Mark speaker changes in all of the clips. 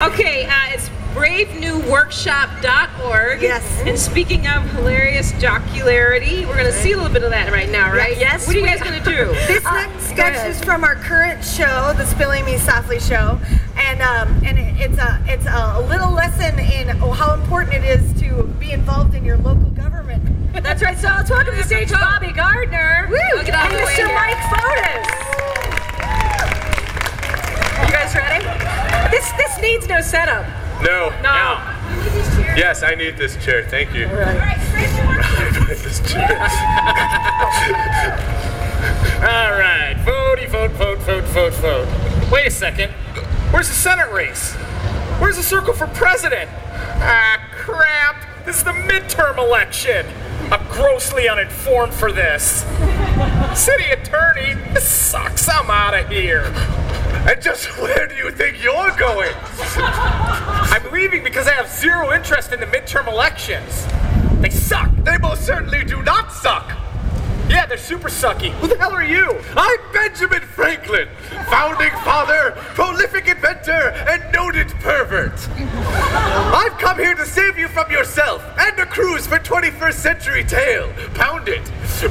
Speaker 1: Okay, it's bravenewworkshop.org.
Speaker 2: Yes.
Speaker 1: And speaking of hilarious jocularity, we're going to see a little bit of that right now, right?
Speaker 2: Yes.
Speaker 1: What are you guys going to do?
Speaker 2: This next sketch is from our current show, the Spilling Me Softly show, and it's a little lesson in how important it is to be involved in your local government.
Speaker 3: That's right. So let's welcome to the stage Bobby Gardner
Speaker 1: Get out
Speaker 3: and
Speaker 1: of the way
Speaker 3: Mr.
Speaker 1: here.
Speaker 3: Mike Fotis. You guys ready? This needs no setup.
Speaker 4: No.
Speaker 3: No.
Speaker 4: Yes, I need this chair. Thank you.
Speaker 3: All right.
Speaker 4: This chair.
Speaker 5: All right, vote. Wait a second. Where's the Senate race? Where's the circle for president? Ah, crap. This is the midterm election. I'm grossly uninformed for this. City attorney, this sucks. I'm out of here.
Speaker 4: And just where do you think you're going?
Speaker 5: I'm leaving because I have zero interest in the midterm elections. They suck.
Speaker 4: They most certainly do not suck.
Speaker 5: Yeah, they're super sucky. Who the hell are you?
Speaker 4: I'm Benjamin Franklin, founding father, prolific inventor, and noted pervert. I've come here to save you from yourself and a cruise for 21st century tale. Pound it.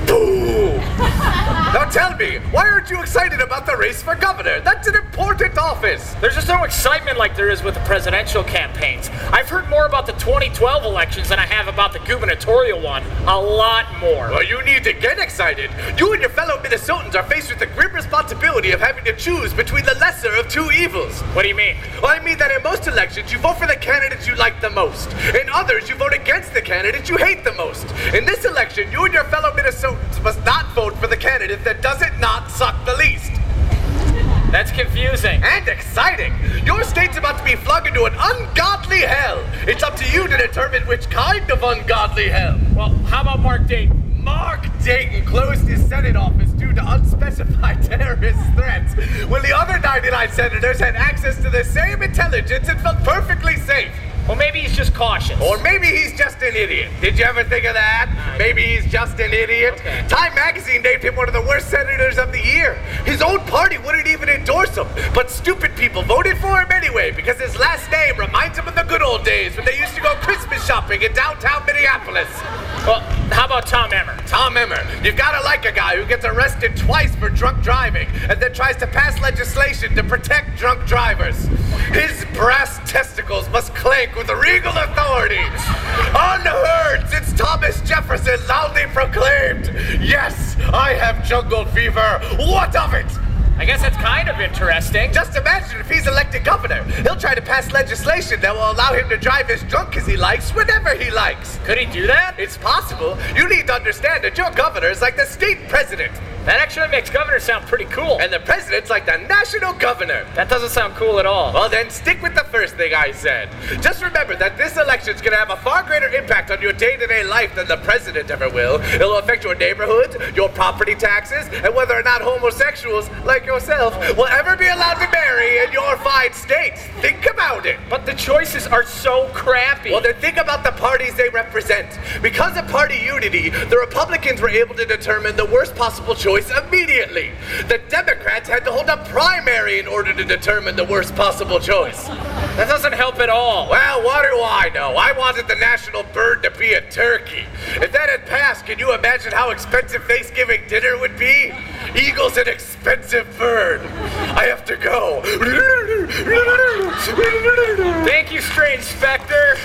Speaker 4: Boom. Now tell me, why aren't you excited about the race for governor? That's an important office.
Speaker 5: There's just no excitement like there is with the presidential campaigns. I've heard more about the 2012 elections than I have about the gubernatorial one. A lot more.
Speaker 4: Well, you need to get excited. You and your fellow Minnesotans are faced with the grim responsibility of having to choose between the lesser of two evils.
Speaker 5: What do you mean?
Speaker 4: Well, I mean that in most elections, you vote for the candidates you like the most. In others, you vote against the candidates you hate the most. In this election, you and your fellow Minnesotans must not vote for the candidate that doesn't not suck the least.
Speaker 5: That's confusing.
Speaker 4: And exciting! Your state's about to be flung into an ungodly hell. It's up to you to determine which kind of ungodly hell.
Speaker 5: Well, how about Mark Dayton?
Speaker 4: Mark Dayton closed his Senate office due to unspecified terrorist threats, when the other 99 senators had access to the same intelligence and felt perfectly safe.
Speaker 5: Well, maybe he's just cautious.
Speaker 4: Or maybe he's just an idiot. Did you ever think of that? Maybe he's just an idiot.
Speaker 5: Okay.
Speaker 4: Time magazine named him one of the worst senators of the year. His own party wouldn't even endorse him, but stupid people voted for him anyway because his last name reminds him of the good old days when they used to go Christmas shopping in downtown Minneapolis.
Speaker 5: Well, how about Tom Emmer?
Speaker 4: Tom Emmer. You've got to like a guy who gets arrested twice for drunk driving and then tries to pass legislation to protect drunk drivers. His brass testicles must clank with regal authority. Unheard since Thomas Jefferson loudly proclaimed, "Yes, I have jungle fever. What of it?"
Speaker 5: I guess that's kind of interesting.
Speaker 4: Just imagine if he's elected governor. He'll try to pass legislation that will allow him to drive as drunk as he likes whenever he likes.
Speaker 5: Could he do that?
Speaker 4: It's possible. You need to understand that your governor is like the state president.
Speaker 5: That actually makes governor sound pretty cool.
Speaker 4: And the president's like the national governor.
Speaker 5: That doesn't sound cool at all.
Speaker 4: Well, then stick with the first thing I said. Just remember that this election's gonna have a far greater impact on your day-to-day life than the president ever will. It'll affect your neighborhoods, your property taxes, and whether or not homosexuals, like yourself, will ever be allowed to marry in your fine states. Think about it.
Speaker 5: But the choices are so crappy.
Speaker 4: Well, then think about the parties they represent. Because of party unity, the Republicans were able to determine the worst possible choice immediately. The Democrats had to hold a primary in order to determine the worst possible choice.
Speaker 5: That doesn't help at all.
Speaker 4: Well, what do I know? I wanted the national bird to be a turkey. If that had passed, can you imagine how expensive Thanksgiving dinner would be? Eagle's an expensive bird. I have to go.
Speaker 5: Thank you, Strange Spectre.